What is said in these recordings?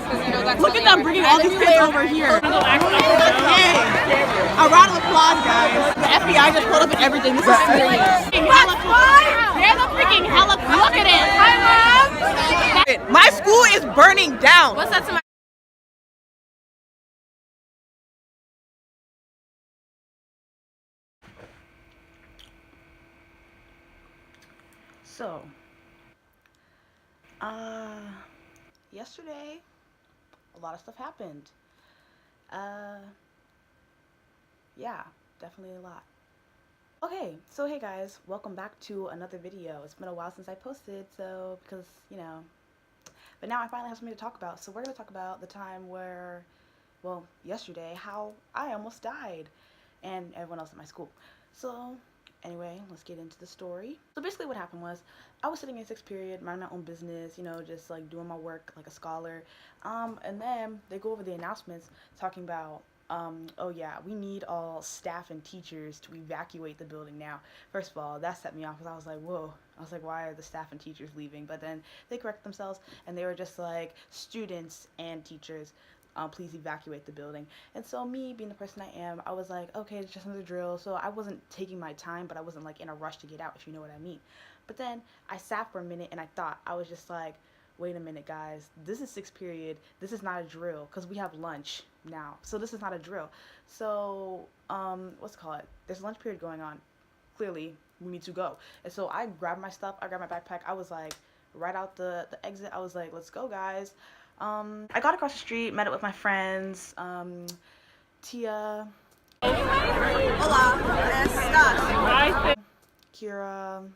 Look at them bringing all these kids over here. Yay! A round of applause, guys. The FBI just pulled up and everything. This is serious. There's a freaking helicopter. Look at it. Hi, Mom. My school is burning down. What's that to my... So, yesterday, a lot of stuff happened. Yeah, definitely a lot. Okay, so hey guys, welcome back to another video. It's been a while since I posted, so, because, you know, but now I finally have something to talk about. So we're going to talk about the time where, well, yesterday, how I almost died, and everyone else at my school. So, anyway, let's get into the story. So basically what happened was, I was sitting in 6th period, minding my own business, you know, just like doing my work like a scholar. And then they go over the announcements talking about, oh yeah, we need all staff and teachers to evacuate the building now. First of all, that set me off because I was like, whoa. I was like, why are the staff and teachers leaving? But then they corrected themselves and they were just like, students and teachers, please evacuate the building. And so me, being the person I am, I was like, okay, it's just another drill. So I wasn't taking my time, but I wasn't like in a rush to get out, if you know what I mean. But then I sat for a minute and I was just like, wait a minute, guys, this is 6th period. This is not a drill because we have lunch now. So this is not a drill. So, what's it called? There's a lunch period going on. Clearly, we need to go. And so I grabbed my stuff. I grabbed my backpack. I was like, right out the exit, I was like, let's go, guys. I got across the street, met up with my friends, Tia, Hola, estás? Kira,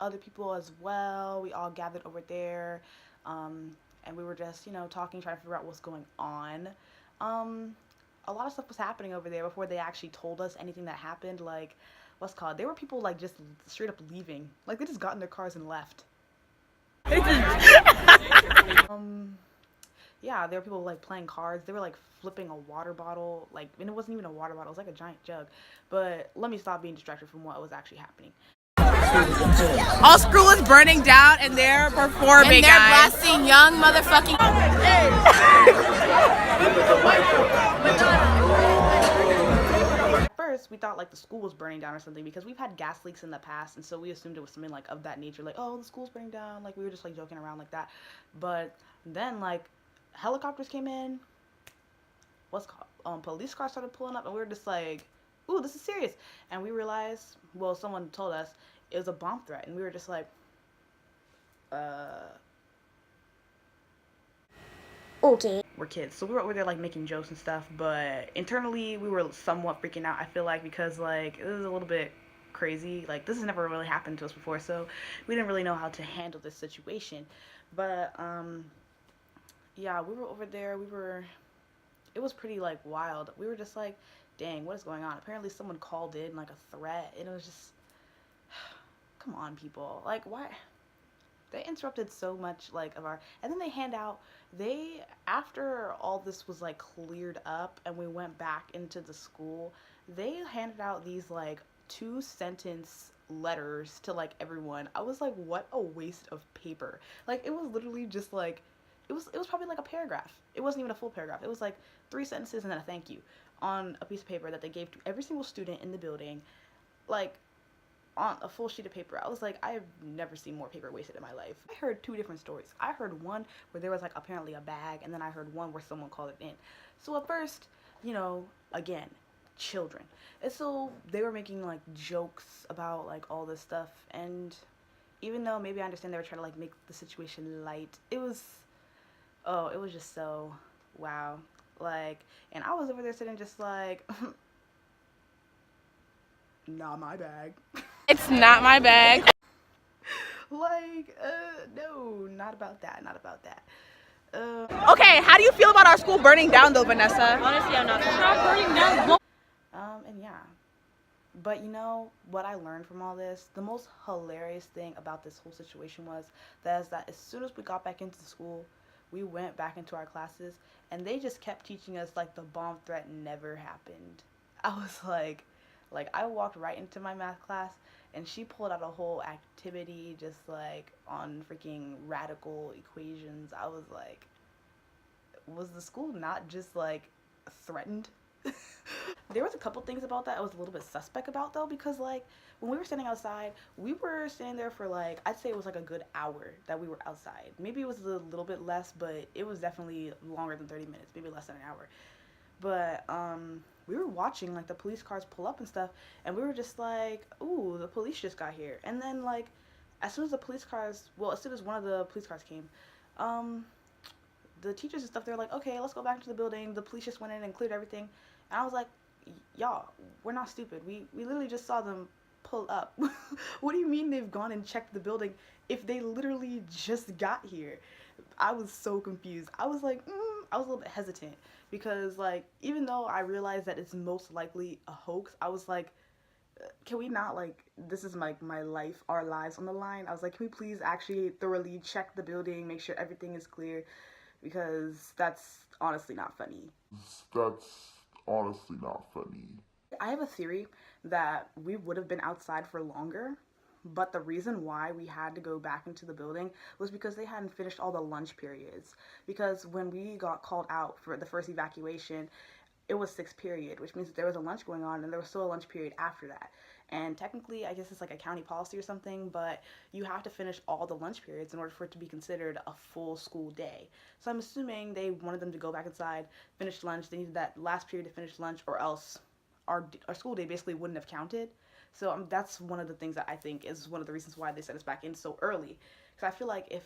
other people as well. We all gathered over there, and we were just, you know, talking, trying to figure out what's going on. A lot of stuff was happening over there before they actually told us anything that happened. Like, what's it called? There were people like just straight up leaving. Like they just got in their cars and left. Yeah, there were people like playing cards. They were like flipping a water bottle, like, and it wasn't even a water bottle, it was like a giant jug. But let me stop being distracted from what was actually happening. Our school is burning down and they're performing, And they're blasting young motherfucking... At first, we thought like the school was burning down or something because we've had gas leaks in the past, and so we assumed it was something like of that nature, like, oh, the school's burning down, like we were just like joking around like that. But then like helicopters came in, police cars started pulling up, and we were just like, ooh, this is serious. And we realized, well, someone told us it was a bomb threat, and we were just like, okay. we're kids, so we were over there like making jokes and stuff, but internally we were somewhat freaking out, I feel like, because like it was a little bit crazy. Like this has never really happened to us before, so we didn't really know how to handle this situation. But yeah, we were over there, it was pretty like wild. We were just like, dang, what is going on? Apparently someone called in like a threat, and it was just, come on, people, like, why? They interrupted so much like of our, and then after all this was like cleared up and we went back into the school, they handed out these like 2-sentence letters to like everyone. I was like, what a waste of paper. Like it was literally just like, it was probably like a paragraph. It wasn't even a full paragraph. It was like 3 sentences and then a thank you on a piece of paper that they gave to every single student in the building, like on a full sheet of paper. I was like, I have never seen more paper wasted in my life. I heard 2 different stories. I heard one where there was like apparently a bag, and then I heard one where someone called it in. So at first, you know, again, children. And so they were making like jokes about like all this stuff, and even though maybe I understand they were trying to like make the situation light, it was just so wow. Like, and I was over there sitting just like, not my bag. It's not my bag. Like, no, not about that, not about that. Okay, how do you feel about our school burning down though, Vanessa? Honestly, I'm not burning down. And yeah. But you know what I learned from all this? The most hilarious thing about this whole situation was that as soon as we got back into school, we went back into our classes, and they just kept teaching us like the bomb threat never happened. I was like I walked right into my math class, and she pulled out a whole activity just like on freaking radical equations. I was like, was the school not just like threatened? There was a couple things about that I was a little bit suspect about though, because like when we were standing outside, we were standing there for like, I'd say it was like a good hour that we were outside. Maybe it was a little bit less, but it was definitely longer than 30 minutes, maybe less than an hour. But we were watching like the police cars pull up and stuff, and we were just like, ooh, the police just got here. And then like as soon as the police cars, well, as soon as one of the police cars came, um the teachers and stuff, they're like, okay, let's go back into the building. The police just went in and cleared everything. And I was like, y'all, we're not stupid. We literally just saw them pull up. What do you mean they've gone and checked the building if they literally just got here? I was so confused. I was like, I was a little bit hesitant because like, even though I realized that it's most likely a hoax, I was like, can we not, like, this is my life, our lives on the line. I was like, can we please actually thoroughly check the building, make sure everything is clear, because that's honestly not funny. That's honestly not funny. I have a theory that we would have been outside for longer, but the reason why we had to go back into the building was because they hadn't finished all the lunch periods. Because when we got called out for the first evacuation, it was 6th period, which means that there was a lunch going on and there was still a lunch period after that. And technically, I guess it's like a county policy or something, but you have to finish all the lunch periods in order for it to be considered a full school day. So I'm assuming they wanted them to go back inside, finish lunch. They needed that last period to finish lunch, or else our school day basically wouldn't have counted. So that's one of the things that I think is one of the reasons why they sent us back in so early. Because I feel like if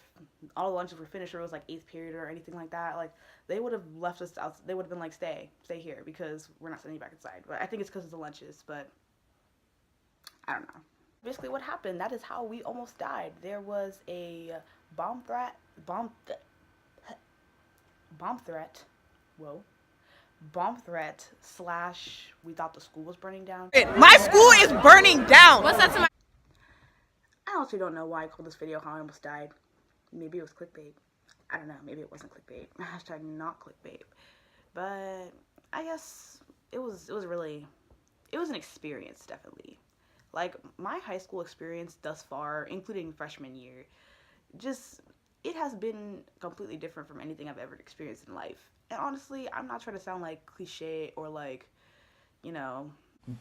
all the lunches were finished, or it was like 8th period or anything like that, like they would have left us out. They would have been like, stay here because we're not sending you back inside. But I think it's because of the lunches, but I don't know. Basically what happened, that is how we almost died. There was a bomb threat, bomb threat / we thought the school was burning down. My school is burning down. What's that to my? I honestly don't know why I called this video how I almost died. Maybe it was clickbait. I don't know. Maybe it wasn't clickbait. Hashtag not clickbait. But I guess it was an experience, definitely. Like my high school experience thus far, including freshman year, it has been completely different from anything I've ever experienced in life. And honestly, I'm not trying to sound like cliche or like, you know,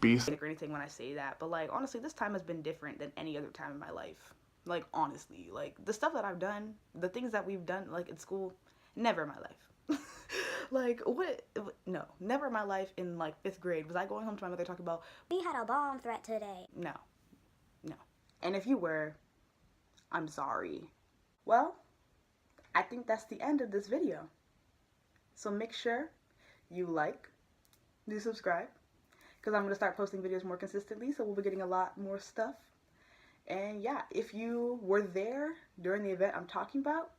basic or anything when I say that, but like honestly, this time has been different than any other time in my life. Like honestly, like the stuff that I've done, the things that we've done like in school, never in my life. Like what? No, never in my life. In like 5th grade, was I going home to my mother talking about, we had a bomb threat today? No. And if you were, I'm sorry. Well, I think that's the end of this video. So make sure you like, do subscribe, because I'm going to start posting videos more consistently, so we'll be getting a lot more stuff. And yeah, if you were there during the event I'm talking about,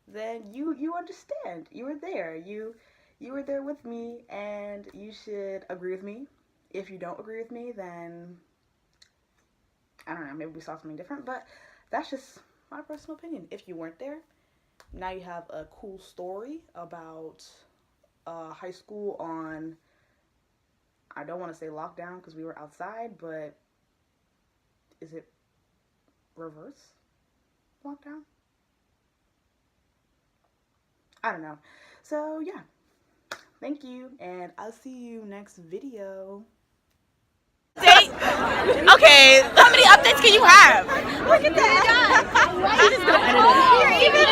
then you understand. You were there. You were there with me, and you should agree with me. If you don't agree with me, then I don't know, maybe we saw something different, but that's just my personal opinion. If you weren't there, now you have a cool story about high school on, I don't want to say lockdown because we were outside, but is it reverse lockdown? I don't know. So yeah, thank you, and I'll see you next video. Okay, how many updates can you have? Look at that. She's just gonna edit it.